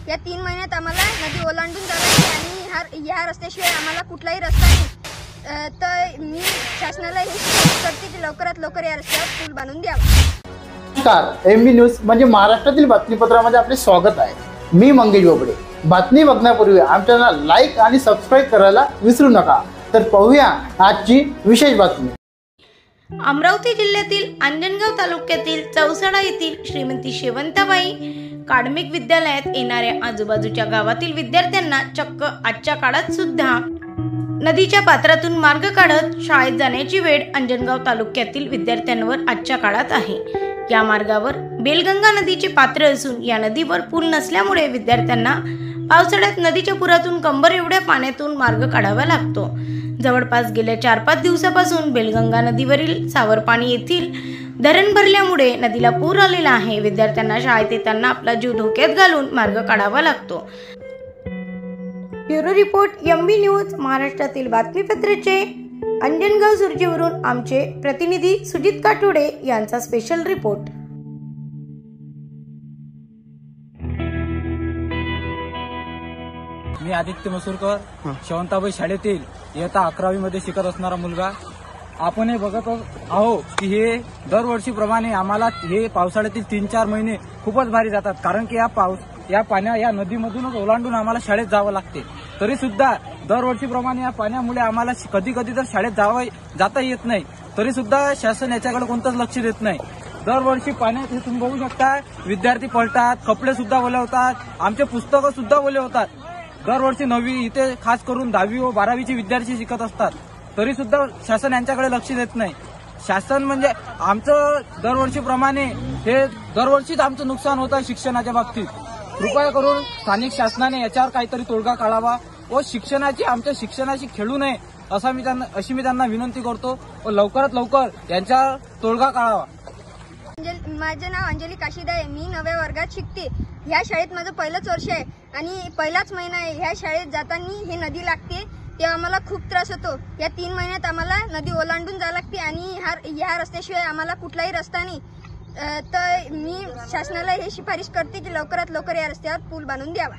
या 3 महिन्यात आम्हाला नदी ओलांडून जायला आणि ह्या रस्त्याशिवाय आम्हाला कुठलाही रस्ता नाही। तर मी शासनाला हे शिफारस करते की लवकरात लवकर या रस्त्यावर पूल बांधून द्यावा। नमस्कार, एमबी न्यूज म्हणजे महाराष्ट्रातील बातमीपत्रामध्ये आपले स्वागत आहे। मी मंगेश बोबडे। बातमी बघण्यापूर्वी आमच्या लाईक आणि सबस्क्राईब करायला विसरू नका। तर पाहूया आजची विशेष बातमी। अमरावती जिल्ह्यातील अंजनगाव तालुक्यातील चौसाडा येथील श्रीमती शेवंताबाई काडमिक विद्यालयात येणाऱ्या आजूबाजूच्या गावातील विद्यार्थ्यांना चक्क आजच्या काळात सुद्धा नदीच्या पात्रातून मार्ग काढत शाळेत जाण्याची वेळ अंजनगाव तालुक्यातील विद्यार्थ्यांवर आजच्या काळात आहे। या मार्गावर बेलगंगा नदीचे पात्र असून या नदीवर पूल नसल्यामुळे विद्यार्थ्यांना पावसाळ्यात नदीच्या पुरातून कंबर एवढ्या पाण्यातून मार्ग काढावा लागतो। जवळपास गेल्या 4-5 दिवसापासून बेलगंगा नदीवरील सावरपाणी येथील धरण भरल्यामुळे नदीला पूर आलेला आहे। विद्यार्थ्यांना शाळेत येताना आपला जीव धोक्यात घालून मार्ग काढावा लागतो। ब्युरो रिपोर्ट एमबी न्यूज महाराष्ट्रातील बातमीपत्राचे अंजनगाव सुर्जीवरून आमचे प्रतिनिधी सुजित काटोडे यांचा स्पेशल रिपोर्ट। मी आदित्य मसूरकर, शेवंताबाई शाळेतील इयत्ता 11वी मध्ये शिकत असणारा मुलगा। आपण हे बघत आहो की हे दरवर्षीप्रमाणे आम्हाला हे पावसाळ्यातील 3-4 महिने खूपच भारी जातात, कारण की या नदीमधूनच ओलांडून आम्हाला शाळेत जावं लागते। तरी सुद्धा दरवर्षीप्रमाणे या पाण्यामुळे आम्हाला कधी कधी तर शाळेत जाता येत नाही, तरी सुद्धा शासन याच्याकडे कोणतंच लक्ष देत नाही। दरवर्षी पाण्यात हे तुम्ही बघू शकता, विद्यार्थी पळतात, कपडे सुद्धा ओले होतात, आमचे पुस्तकं सुद्धा ओले होतात। दरवर्षी 9वी इथे खास करून 10वी व 12वीचे विद्यार्थी शिकत असतात, तरी सुद्धा शासन यांच्याकडे लक्ष देत नाही। शासन म्हणजे आमचं दरवर्षीप्रमाणे हे दरवर्षीच आमचं नुकसान होत आहे शिक्षणाच्या बाबतीत। कृपया करून स्थानिक शासनाने याच्यावर काहीतरी तोडगा काढावा व आमच्या शिक्षणाशी खेळू नये अशी मी त्यांना विनंती करतो व लवकरात लवकर यांच्यावर तोडगा काढावा। माझे नाव अंजली काशीद आहे। मी 9व्या वर्गात शिकते। ह्या शाळेत माझं पहिलंच वर्ष आहे आणि पहिलाच महिना आहे। ह्या शाळेत जाताना हे नदी लागते तेव्हा आम्हाला खूप त्रास होतो। या 3 महिन्यात आम्हाला नदी ओलांडून जावं लागते आणि ह्या रस्त्याशिवाय आम्हाला कुठलाही रस्ता नाही। तर मी शासनाला हे शिफारस करते की लवकरात लवकर या रस्त्यावर पूल बांधून द्यावा।